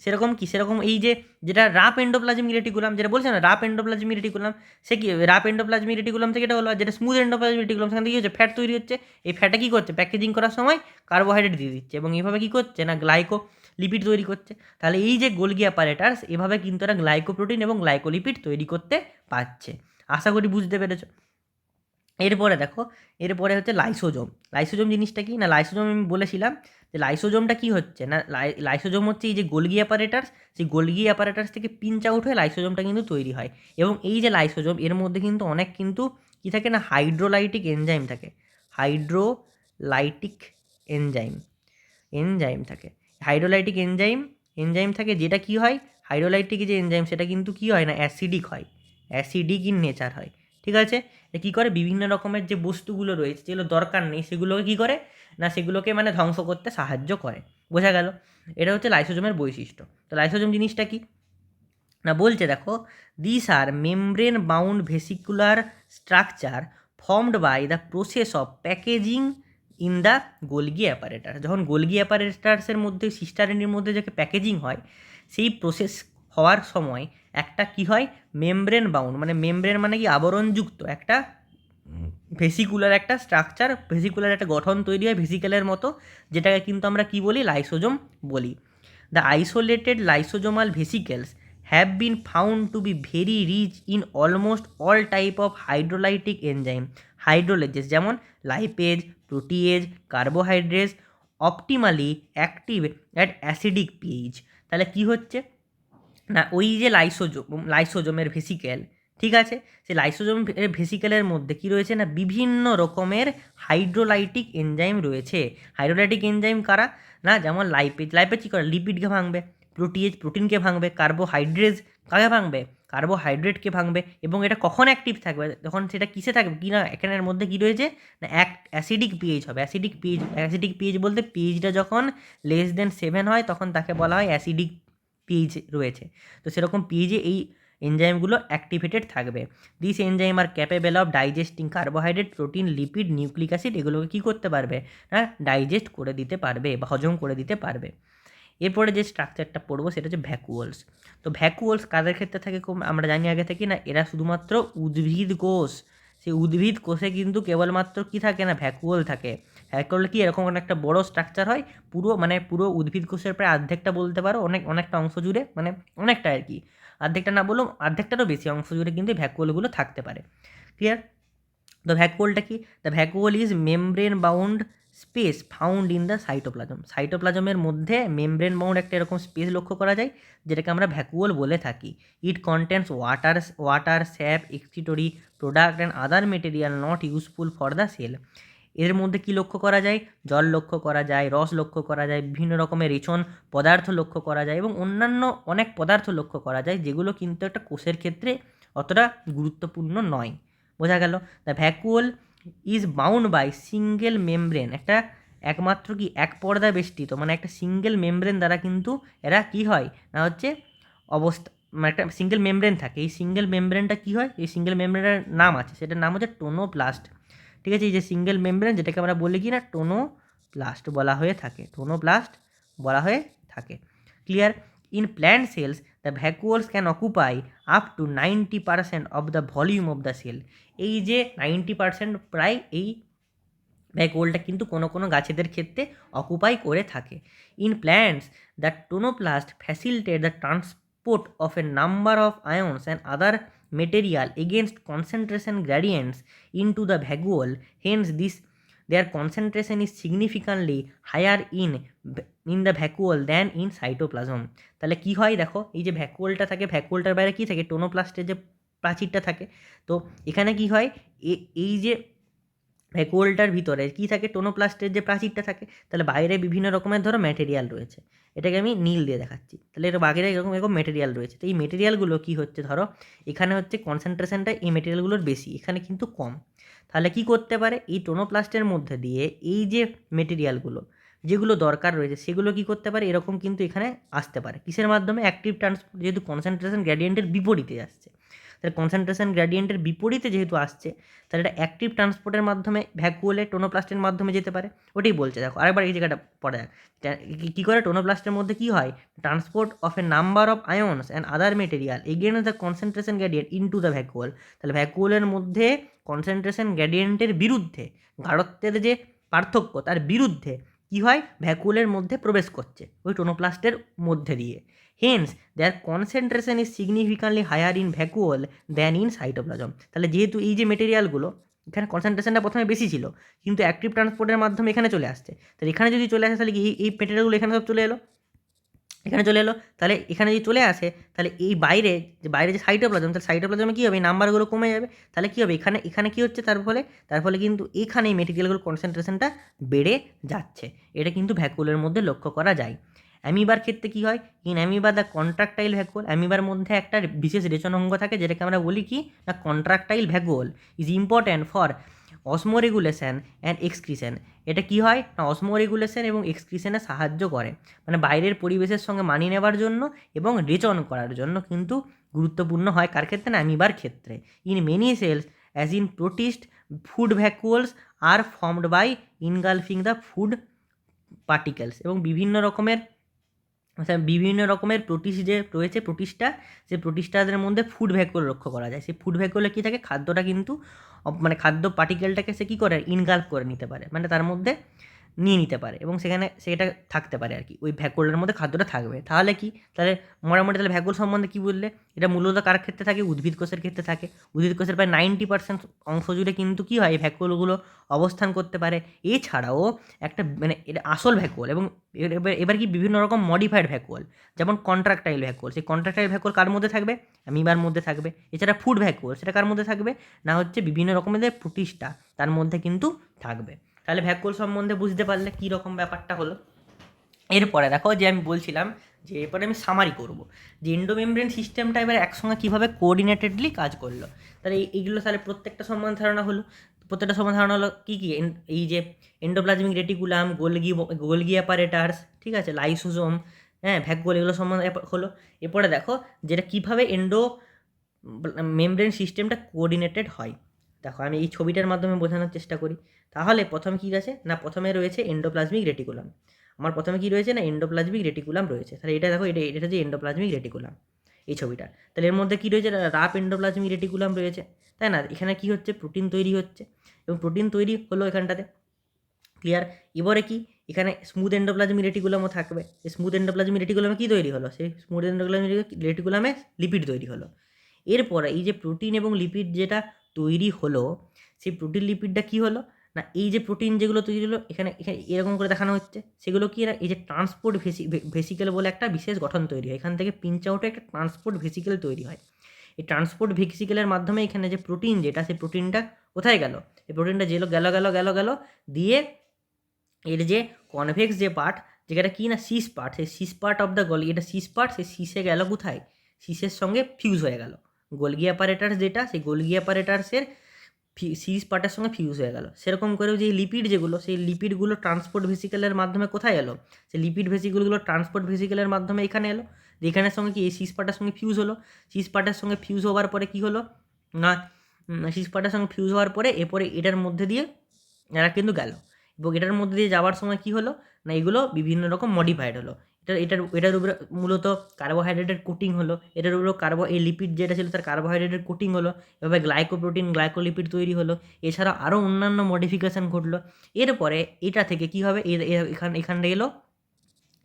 সেরকম এই যে যেটা রাফ এন্ডোপ্লাজমিক রেটিকুলাম, যেটা বলছে না রাফ এন্ডোপ্লাজমিক রেটিকুলাম, সে কি রাফ এন্ডোপ্লাজমিক রেটিকুলাম থেকে এটা হলো, যেটা স্মুথ এন্ডোপ্লাজমিক রেটিকুলাম, সেখান থেকে কী হচ্ছে, ফ্যাট তৈরি হচ্ছে। এই ফ্যাটটা কী করছে, প্যাকেজিং করার সময় কার্বোহাইড্রেট দিয়ে দিচ্ছে, এবং এইভাবে কী করছে না, লিপিড তৈরি করছে। তাহলে এই যে গোলগি অ্যাপারেটাস, এভাবে কিন্তু এরা গ্লাইকোপ্রোটিন এবং গ্লাইকোলিপিড তৈরি করতে পারছে। আশা করি বুঝতে পেরেছ। এরপরে দেখো, এরপরে হচ্ছে লাইসোজোম জিনিসটা কি না, লাইসোজোম আমি বলেছিলাম যে লাইসোজোমটা কি হচ্ছে না, লাইসোজোম হচ্ছে এই যে গোলগি অ্যাপারেটাস, সেই গোলগি অ্যাপারেটাস থেকে পিঞ্চ আউট হয়ে লাইসোজোমটা কিন্তু তৈরি হয়। এবং এই যে লাইসোজোম, এর মধ্যে কিন্তু অনেক কিন্তু কী থাকে না, হাইড্রোলাইটিক এনজাইম থাকে, হাইড্রোলাইটিক এনজাইম থাকে। হাইড্রোলাইটিক এনজাইম থাকে, যেটা কি হয়, হাইড্রোলাইটিক যে এনজাইম সেটা কিন্তু কি হয় না, অ্যাসিডিক হয়, অ্যাসিডিক ইন নেচার হয়। ঠিক আছে, কী করে বিভিন্ন রকমের যে বস্তুগুলো রয়েছে যেগুলো দরকার নেই সেগুলোকে কী করে না, সেগুলোকে মানে ধ্বংস করতে সাহায্য করে। বোঝা গেল? এটা হচ্ছে লাইসোজোমের বৈশিষ্ট্য। তো লাইসোজোম জিনিসটা কি না, বলছে দেখো, this are membrane bound vesicular structure formed by the process of packaging in the Golgi apparatus. যখন গোলগি অ্যাপারেটাসের মধ্যে সিস্টারিনের মধ্যে যে প্যাকেজিং হয়, সেই প্রসেস হওয়ার সময় একটা কি হয়, মেমব্রেন বাউন্ড, মানে মেমব্রেন মানে কি আবরণযুক্ত একটা ভেসিকুলার একটা স্ট্রাকচার, ভেসিকুলার একটা গঠন তৈরি হয় ভেসিকেলের মতো, যেটাকে কিন্তু আমরা কি বলি, লাইসোজোম বলি। The isolated lysosomal vesicles have been found to be very rich in almost all type of hydrolytic enzyme hydrolases, যেমন lipase, protease, carbohydrates optimally active at acidic pH. তাহলে কি হচ্ছে না, ওই যে লাইসোজোমের ভেসিকেল, ঠিক আছে, সেই লাইসোজোম ভেসিকেলের মধ্যে কি রয়েছে না, বিভিন্ন রকমের হাইড্রোলাইটিক এনজাইম রয়েছে। হাইড্রোলাইটিক এনজাইম কারা না, যেমন লাইপেজ কী করে, লিপিডকে ভাঙবে, প্রোটিয়েজ প্রোটিনকে ভাঙবে, কার্বোহাইড্রেটস কাকে ভাঙবে, কার্বোহাইড্রেটকে ভাঙবে। এবং এটা কখন অ্যাক্টিভ থাকবে, যখন সেটা কিসে থাকবে কি না, এখানের মধ্যে কী রয়েছে না, অ্যাসিডিক পিএইচ হবে। অ্যাসিডিক পিএইচ বলতে পিএইচটা যখন <7 হয় তখন তাকে বলা হয় অ্যাসিডিক পিএইচ রয়েছে। তো সেরকম পিএইচে এই এনজাইমগুলো অ্যাক্টিভেটেড থাকবে। This enzyme R capable of digesting carbohydrate, protein, lipid, nucleic acid, এগুলোকে কী করতে পারবে না, ডাইজেস্ট করে দিতে পারবে বা হজম করে দিতে পারবে। এরপরে যে স্ট্রাকচারটা পড়বো সেটা হচ্ছে ভ্যাকুওলস। তো ভ্যাকুওলস কাদের ক্ষেত্রে থাকে আমরা জানি আগে থেকে না, এরা শুধুমাত্র উদ্ভিদ কোষ, সেই উদ্ভিদ কোষে কিন্তু কেবলমাত্র কী থাকে না, ভ্যাকুওল থাকে। ভ্যাকুওল কি এরকম একটা বড় স্ট্রাকচার হয়, পুরো উদ্ভিদ কোষের প্রায় অর্ধেকটা বলতে পারো, অনেকটা অংশ জুড়ে, মানে অনেকটা আর কি, অর্ধেকটা না বললেও অর্ধেকটারও বেশি অংশ জুড়ে কিন্তু ভ্যাকুওলগুলো থাকতে পারে। ক্লিয়ার? তো ভ্যাকুওলটা কি, the vacuole is membrane bound space found in the cytoplasm. সাইটোপ্লাজমের মধ্যে মেমব্রেন বাউন্ড একটা এরকম স্পেস লক্ষ্য করা যায়, যেটাকে আমরা ভ্যাকুওল বলে থাকি। It contains water sap, excretory product and other material not useful for the cell. এর মধ্যে কি লক্ষ্য করা যায়, জল লক্ষ্য করা যায়, রস লক্ষ্য করা যায়, বিভিন্ন রকমের রেচন পদার্থ লক্ষ্য করা যায় এবং অন্যান্য অনেক পদার্থ লক্ষ্য করা যায়, যেগুলো কিন্তু একটা কোষের ক্ষেত্রে অতটা গুরুত্বপূর্ণ নয়। বোঝা গেল? The vacuole is bound by single membrane, একটা একমাত্র কি এক পর্দা বেষ্টিত, মানে একটা সিঙ্গেল মেমব্রেন দ্বারা কিন্তু এরা কি হয় না হচ্ছে মানে একটা সিঙ্গেল মেমব্রেন থাকে। এই সিঙ্গেল মেমব্রেনটা কী হয়, এই সিঙ্গেল মেমব্রেনের নাম আছে, সেটার নাম হচ্ছে টোনোপ্লাস্ট। ঠিক আছে, এই যে সিঙ্গেল মেমব্রেন যেটাকে আমরা বলি কি না, টোনোপ্লাস্ট বলা হয়ে থাকে। Clear? In plant cells the vacuoles can occupy up to 90% of the volume of the cell. এই যে 90% প্রায় এই ভ্যাকুওলটা কিন্তু কোনো গাছেদের ক্ষেত্রে অকুপাই করে থাকে। In plants the tonoplast facilitate the transport of a number of ions and other material against concentration gradients into the vacuole, hence their concentration is significantly higher in the vacuole than in cytoplasm. তাহলে কি হয় দেখো, এই যে ভ্যাকুওলটা থাকে, ভ্যাকুওলটার বাইরে কি থাকে, টোনোপ্লাস্টের যে প্রাচীরটা থাকে। তো এখানে কি হয়, এই যে ভ্যাকুওলটার ভিতরে কী থাকে, টোনোপ্লাস্টের যে প্রাচীরটা থাকে, তাহলে বাইরে বিভিন্ন রকমের ধরো ম্যাটেরিয়াল রয়েছে। এটাকে আমি নীল দিয়ে দেখাচ্ছি। তাহলে এটা বাইরে এরকম ম্যাটেরিয়াল রয়েছে। তো এই ম্যাটেরিয়ালগুলো কী হচ্ছে, ধরো এখানে হচ্ছে কনসেন্ট্রেশনটা এই ম্যাটেরিয়ালগুলোর বেশি, এখানে কিন্তু কম। তাহলে কি করতে পারে, এই টোনোপ্লাস্টের মধ্যে দিয়ে এই যে ম্যাটেরিয়ালগুলো যেগুলো দরকার রয়েছে সেগুলো কি করতে পারে, এরকম কিন্তু এখানে আসতে পারে। কিসের মাধ্যমে, অ্যাক্টিভ ট্রান্সপোর্ট, যেহেতু কনসেন্ট্রেশন গ্রেডিয়েন্টের বিপরীতে আসছে। তাহলে কনসেন্ট্রেশন গ্রেডিয়েন্টের বিপরীতে যেহেতু আসছে, তাহলে এটা অ্যাক্টিভ ট্রান্সপোর্টের মাধ্যমে ভ্যাকুওলে টোনোপ্লাস্টের মাধ্যমে যেতে পারে। ওটাই বলছে, দেখো আরেকবার এই জায়গাটা পড়া যাক। কী করে টোনোপ্লাস্টের মধ্যে কী হয়, transport of a number of ions and other material against the concentration gradient into the vacuole. তাহলে ভ্যাকুওলের মধ্যে কনসেন্ট্রেশন গ্রেডিয়েন্টের বিরুদ্ধে, গাঢ়ত্বের যে পার্থক্য তার বিরুদ্ধে কী হয়, ভ্যাকুওলের মধ্যে প্রবেশ করছে ওই টোনোপ্লাস্টের মধ্যে দিয়ে। Hence their concentration is significantly higher in vacuole than in cytoplasm. তাহলে যেহেতু এই যে মেটেরিয়ালগুলো এখানে কনসেন্ট্রেশনটা প্রথমে বেশি ছিল, কিন্তু অ্যাক্টিভ ট্রান্সপোর্টের মাধ্যমে এখানে চলে আসছে, তাহলে এখানে যদি চলে আসে তাহলে কি এই মেটেরিয়ালগুলো এখানে সব চলে এলো। এখানে চলে এলো, তাহলে এখানে যদি চলে আসে তাহলে এই বাইরে যে সাইটোপ্লাজম, তাহলে সাইটোপ্লাজমে কী হবে, এই নাম্বারগুলো কমে যাবে। তাহলে কী হবে, এখানে কী হচ্ছে, তার ফলে কিন্তু এখানে এই মেটেরিয়ালগুলোর কনসেন্ট্রেশনটা বেড়ে যাচ্ছে। এটা কিন্তু ভ্যাকুলের মধ্যে লক্ষ্য করা যায়। অ্যামিবার ক্ষেত্রে কী হয়, in amoeba the contractile vacuole, অ্যামিবার মধ্যে একটা বিশেষ রেচন অঙ্গ থাকে যেটাকে আমরা বলি কি না contractile vacuole is important for osmoregulation and excretion. এটা কি হয় না অসমোরেগুলেশন এবং এক্সক্রিশনে সাহায্য করে, মানে বাইরের পরিবেশের সঙ্গে মানিয়ে নেবার জন্য এবং রেচন করার জন্য কিন্তু গুরুত্বপূর্ণ হয়। কার ক্ষেত্রে না অ্যামিবার ক্ষেত্রে। In many cells as in protist food vacuoles are formed by engulfing the food particles, এবং বিভিন্ন রকমের প্রোটিস্ট যে রয়েছে সেই প্রোটিস্টাদের মধ্যে ফুড ভ্যাকুয়াল লক্ষ্য করা যায়। সেই ফুড ভ্যাকুয়ালে কী থাকে, খাদ্যটা কিন্তু মানে খাদ্য পার্টিকেলটাকে সে কী করে ইনগাল্ফ করে নিতে পারে, মানে তার মধ্যে নিয়ে নিতে পারে এবং সেটা থাকতে পারে আর কি, ওই ভ্যাকুয়ালের মধ্যে খাদ্যটা থাকবে। তাহলে কি, তাহলে মোটামুটি তাহলে ভ্যাকুয়াল সম্বন্ধে কী বললে, এটা মূলত কার ক্ষেত্রে থাকে, উদ্ভিদ কোষের ক্ষেত্রে থাকে। উদ্ভিদ কোষের প্রায় 90% অংশ জুড়ে কিন্তু কী হয়, এই ভ্যাকুয়ালগুলো অবস্থান করতে পারে। এছাড়াও একটা মানে এটা আসল ভ্যাকুয়াল, এবং এবার কি বিভিন্ন রকম মডিফাইড ভ্যাকুয়াল, যেমন কন্ট্রাক্টাইল ভ্যাকুয়াল, সেই কন্ট্রাক্টাইল ভ্যাকুয়াল কার মধ্যে থাকবে, অ্যামিবার মধ্যে থাকবে। এছাড়া ফুড ভ্যাকুয়াল সেটা কার মধ্যে থাকবে না হচ্ছে বিভিন্ন রকমের যে প্রোটিস্টা তার মধ্যে কিন্তু থাকবে। তাহলে ভ্যাকুয়াল সম্বন্ধে বুঝতে পারলে কী রকম ব্যাপারটা হলো। এরপরে দেখো যে আমি বলছিলাম যে এরপরে আমি সামারি করব যে এন্ডোমেমব্রেন সিস্টেমটা এবার একসঙ্গে কীভাবে কোঅর্ডিনেটেডলি কাজ করলো। তাহলে এইগুলো তাহলে প্রত্যেকটা সম্বন্ধে ধারণা হলো। প্রত্যেকটা সম্বন্ধে ধারণা হলো কী কী, এই যে এন্ডোপ্লাজমিক রেটিকুলাম, গোলগি অ্যাপারেটাস, ঠিক আছে, লাইসোজোম, হ্যাঁ, ভ্যাকুয়াল, এগুলো সম্বন্ধে হলো। এরপরে দেখো যেটা কীভাবে মেমব্রেন সিস্টেমটা কোঅর্ডিনেটেড হয়। দেখো আমি এই ছবিটার মাধ্যমে বোঝানোর চেষ্টা করি। তাহলে প্রথমে কী আছে না, প্রথমে রয়েছে এন্ডোপ্লাজমিক রেটিকুলাম। আমার প্রথমে কী রয়েছে না এন্ডোপ্লাজমিক রেটিকুলাম রয়েছে। তাহলে এটা দেখো, এটা যে এন্ডোপ্লাজমিক রেটিকুলাম এই ছবিটা, তাহলে এর মধ্যে কী রয়েছে, রাফ এন্ডোপ্লাজমিক রেটিকুলাম রয়েছে, তাই না। এখানে কী হচ্ছে, প্রোটিন তৈরি হচ্ছে, এবং প্রোটিন তৈরি হলো এখানটাতে, ক্লিয়ার। এবারে কি, এখানে স্মুথ এন্ডোপ্লাজমিক রেটিকুলামও থাকবে। এই স্মুথ এন্ডোপ্লাজমিক রেটিকুলামে কী তৈরি হলো, সেই স্মুথ এন্ডোপ্লাজমিক রেটিকুলামে লিপিড তৈরি হলো। এরপরে এই যে প্রোটিন এবং লিপিড যেটা তৈরি হলো, সেই প্রোটিন লিপিডটা কী হলো না, এই যে প্রোটিন যেগুলো তৈরি হলো এখানে এখানে এরকম করে দেখানো হচ্ছে, সেগুলো কি এই যে ট্রান্সপোর্ট ভেসিকেল বলে একটা বিশেষ গঠন তৈরি হয়। এখান থেকে পিঞ্চ আউটে একটা ট্রান্সপোর্ট ভেসিকেল তৈরি হয়। এই ট্রান্সপোর্ট ভেসিকেলের মাধ্যমে এখানে যে প্রোটিন যেটা, সেই প্রোটিনটা কোথায় গেল, এই প্রোটিনটা গেল দিয়ে এর যে কনভেক্স যে পার্ট, যেটা কি না সিস পার্ট, সেই cis part of the Golgi, এটা সিস পার্ট, সেই সিসে গেল কোথায়, সিসের সঙ্গে ফিউজ হয়ে গেল। গোলগি অ্যাপারেটাস যেটা, সেই গোলগি অ্যাপারেটাসের সিস পার্টের সঙ্গে ফিউজ হয়ে গেল। সেরকম করেও যে লিপিড যেগুলো, সেই লিপিডগুলো ট্রান্সপোর্ট ভেসিকেলের মাধ্যমে কোথায় এলো, সেই লিপিড ভেসিকেলগুলো ট্রান্সপোর্ট ভেসিকেলের মাধ্যমে এখানে এলো। এখানের সঙ্গে কি এই সিস পার্টের সঙ্গে ফিউজ হলো। সিস পার্টের সঙ্গে ফিউজ হওয়ার পরে কী হলো না, সিস পার্টের সঙ্গে ফিউজ হওয়ার পরে এরপরে এটার মধ্যে দিয়ে এরা কিন্তু গেল, এবং এটার মধ্যে দিয়ে যাওয়ার সময় কী হলো না, এগুলো বিভিন্ন রকম মডিফাইড হলো। এটার উপরে মূলত কার্বোহাইড্রেটের কোটিং হলো, এটার উপরে এই লিপিড যেটা ছিল তার কার্বোহাইড্রেটের কোটিং হলো, এভাবে গ্লাইকোপ্রোটিন গ্লাইকোলিপিড তৈরি হলো। এছাড়া আরও অন্যান্য মডিফিকেশান ঘটলো। এরপরে এটা থেকে কী হবে, এখানটা এলো,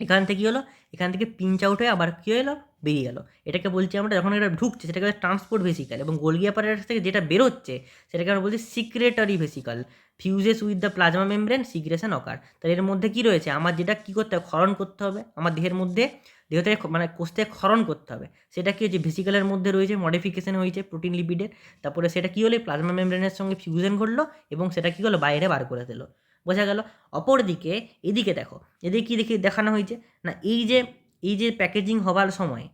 এখান থেকে কী হলো, এখান থেকে পিঞ্চ আউট হয়ে আবার কী হলো, বেরিয়ে গেলো। এটাকে বলছি আমরা, যখন এটা ঢুকছে সেটাকে ট্রান্সপোর্ট ভেসিক্যাল, এবং গোলগি অ্যাপারেটাস থেকে যেটা বেরোচ্ছে সেটাকে আমরা বলছি secretory vesicle. Fuses with the plasma membrane, secretion occur. তাহলে এর মধ্যে কী রয়েছে, আমার যেটা কী করতে হবে, ক্ষরণ করতে হবে, আমার দেহ থেকে মানে কোষ থেকে ক্ষরণ করতে হবে। সেটা কি হচ্ছে, ভেসিক্যালের মধ্যে রয়েছে, মডিফিকেশন হয়েছে প্রোটিন লিপিডের, তারপরে সেটা কী হলো, প্লাজমা মেমব্রেনের সঙ্গে ফিউশন ঘটলো, এবং সেটা কী হলো, বাইরে বার করে দিল। বোঝা গেল। অপরদিকে এদিকে দেখো, এদিকে কী দেখানো হয়েছে না, এই যে প্যাকেজিং হওয়ার সময়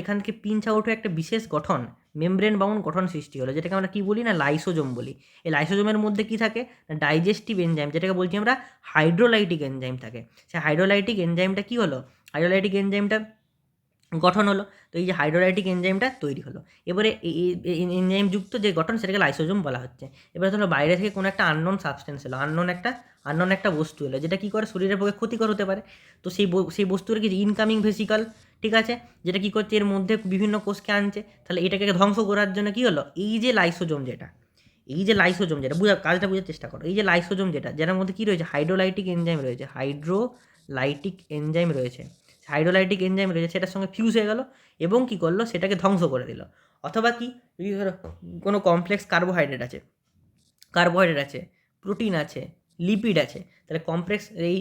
এখান থেকে পিঞ্চ আউট হয়ে একটা বিশেষ গঠন, মেমব্রেন বাউন্ড গঠন সৃষ্টি হলো, যেটাকে আমরা কী বলি না লাইসোজোম বলি। এই লাইসোজোমের মধ্যে কী থাকে না, ডাইজেস্টিভ এনজাইম, যেটাকে বলছি আমরা হাইড্রোলাইটিক এনজাইম থাকে। সেই হাইড্রোলাইটিক এনজাইমটা কী হলো, হাইড্রোলাইটিক এনজাইমটা গঠন হলো। তো এই যে হাইড্রোলাইটিক এনজাইমটা তৈরি হলো, এবারে এই এনজাইমযুক্ত যে গঠন সেটাকে লাইসোজোম বলা হচ্ছে। এবারে ধরো বাইরে থেকে কোনো একটা আননোন সাবস্টেন্স এলো, আননোন একটা বস্তু এলো, যেটা কী করে শরীরের পক্ষে ক্ষতিকর হতে পারে। তো সেই বস্তুর কি ইনকামিং ভেসিকল, ঠিক আছে, যেটা কী করছে, এর মধ্যে বিভিন্ন কোষকে আনছে। তাহলে এটাকে ধ্বংস করার জন্য কী হলো, এই যে লাইসোজোম যেটা কাজটা বোঝার চেষ্টা করো। এই যে লাইসোজোম যেটার মধ্যে কী রয়েছে, হাইড্রোলাইটিক এনজাইম রয়েছে, হাইড্রোলাইটিক এনজাইম রয়েছে, সেটার সঙ্গে ফিউজ হয়ে গেল এবং কী করলো, সেটাকে ধ্বংস করে দিল। অথবা কি, যদি ধরো কোনো কমপ্লেক্স কার্বোহাইড্রেট আছে, প্রোটিন আছে, লিপিড আছে, তাহলে কমপ্লেক্স এই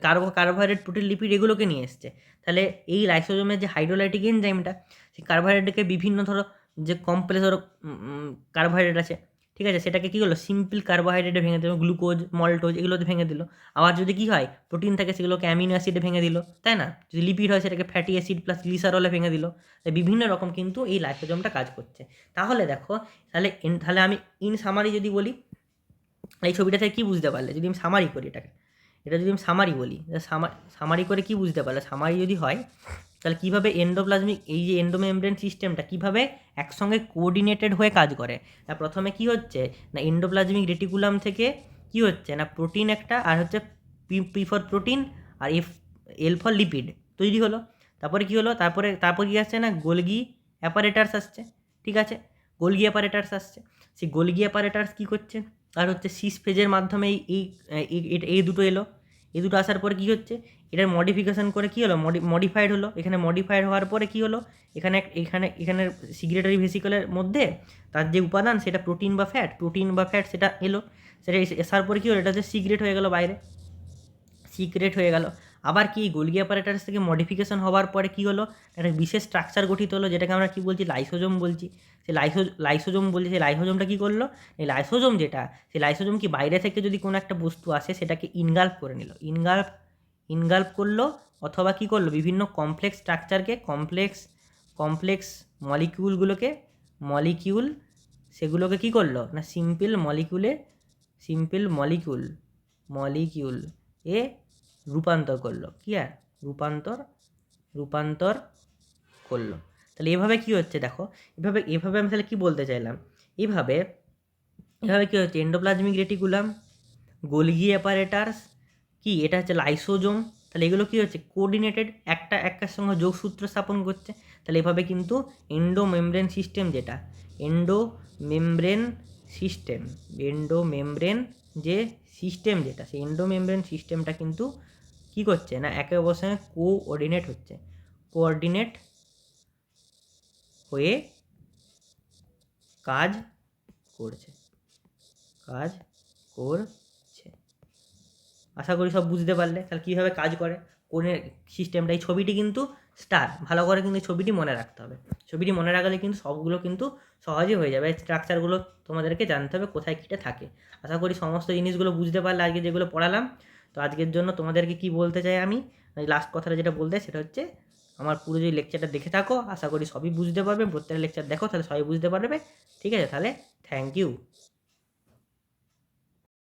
কার্বোহাইড্রেট, প্রোটিন, লিপিড এগুলোকে নিয়ে এসছে। তাহলে এই লাইসোজোমের যে হাইড্রোলাইটিক এনজাইমটা, সেই কার্বোহাইড্রেটকে বিভিন্ন ধরো যে কমপ্লেক্স ধরো কার্বোহাইড্রেট আছে, ঠিক আছে, সেটাকে কী করলো, সিম্পল কার্বোহাইড্রেটে ভেঙে দিল, গ্লুকোজ, মল্টোজ এগুলোতে ভেঙে দিল। আবার যদি কী হয়, প্রোটিন থাকে সেগুলোকে অ্যামিনো অ্যাসিডে ভেঙে দিল, তাই না? যদি লিপিড হয় সেটাকে ফ্যাটি অ্যাসিড প্লাস গ্লিসারলে ভেঙে দিল। তাই বিভিন্ন রকম কিন্তু এই লাইসোজোমটা কাজ করছে। তাহলে দেখো, তাহলে আমি ইন সামারি যদি বলি, এই ছবিটা থেকে কী বুঝতে পারলে, যদি আমি সামারি করি এটা যদি আমি সামারি বলি, সামারি করে কী বুঝতে পারলে, সামারি যদি হয় তাহলে কীভাবে এন্ডোপ্লাজমিক এই যে এন্ডোমেমব্রেন সিস্টেমটা কীভাবে একসঙ্গে কোঅর্ডিনেটেড হয়ে কাজ করে। প্রথমে কী হচ্ছে না, এন্ডোপ্লাজমিক রেটিকুলাম থেকে কী হচ্ছে না, প্রোটিন একটা আর হচ্ছে পি ফর প্রোটিন আর এল ফর লিপিড তৈরি হলো। তারপরে কী হলো, তারপর কী আসছে না, গোলগি অ্যাপারেটার্স আসছে, ঠিক আছে, গোলগি অ্যাপারেটার্স আসছে। সেই গোলগি অ্যাপারেটার্স কী করছে, আর হচ্ছে সিস ফেজের মাধ্যমে এই দুটো এলো। এই দুটো আসার পরে কী হচ্ছে, এটার মডিফিকেশান করে কী হলো, মডিফাইড হলো। এখানে মডিফাইড হওয়ার পরে কী হলো, এখানের সিগ্রেটারি ভেসিকলের মধ্যে তার যে উপাদান সেটা প্রোটিন বা ফ্যাট সেটা এলো। সেটা আসার পরে কী হলো, এটা হচ্ছে সিগ্রেট হয়ে গেল, বাইরে সিক্রেট হয়ে গেল। আবার কি গোলগি অ্যাপারেটাস থেকে মডিফিকেশন হওয়ার পরে কী হলো, একটা বিশেষ স্ট্রাকচার গঠিত হলো, যেটাকে আমরা কী বলছি, লাইসোজোম বলছি। সেই লাইসোজোমটা কী করলো, এই লাইসোজোম যেটা, সেই লাইসোজোম কি বাইরে থেকে যদি কোনো একটা বস্তু আসে সেটাকে ইনগাল্প করে নিল, ইনগাল্প করলো, অথবা কী করলো, বিভিন্ন কমপ্লেক্স স্ট্রাকচারকে কমপ্লেক্স মলিকিউল সেগুলোকে কী করলো না, সিম্পল মলিকিউল এ রূপান্তর করলো, কি আর রূপান্তর করলো। তাহলে এভাবে কি হচ্ছে দেখো, এভাবে আমি তাহলে কী বলতে চাইলাম, এভাবে কী হচ্ছে, এন্ডোপ্লাজমিক রেটিকুলাম, গোলগি অ্যাপারেটার্স, কি এটা হচ্ছে লাইসোজোম। তাহলে এগুলো কী হচ্ছে, কোঅর্ডিনেটেড, একটার সঙ্গে যোগসূত্র স্থাপন করছে। তাহলে এভাবে কিন্তু এন্ডোমেমব্রেন সিস্টেম যে সিস্টেম যেটা, সেই এন্ডোমেমব্রেন সিস্টেমটা কিন্তু কী করছে না, একে অপরের সঙ্গে কোঅর্ডিনেট হয়ে কাজ করছে। আশা করি সব বুঝতে পারলে তাহলে কীভাবে কাজ করে কোন সিস্টেমটা। এই ছবিটি কিন্তু স্টার, ভালো করে কিন্তু ছবিটি মনে রাখতে হবে। ছবিটি মনে রাখলে কিন্তু সবগুলো কিন্তু সহজে হয়ে যাবে। স্ট্রাকচারগুলো তোমাদেরকে জানতে হবে কোথায় কীটা থাকে। আশা করি সমস্ত জিনিসগুলো বুঝতে পারলে আজকে যেগুলো পড়ালাম। তো আজকের জন্য তোমাদেরকে কি বলতে চাই আমি, লাস্ট কথাটা যেটা বলতে সেটা হচ্ছে, আমার পুরো যে লেকচারটা দেখে থাকো, আশা করি সবই বুঝতে পারবে। প্রত্যেকটা লেকচার দেখো, তাহলে সবই বুঝতে পারবে। ঠিক আছে, তাহলে থ্যাংক ইউ।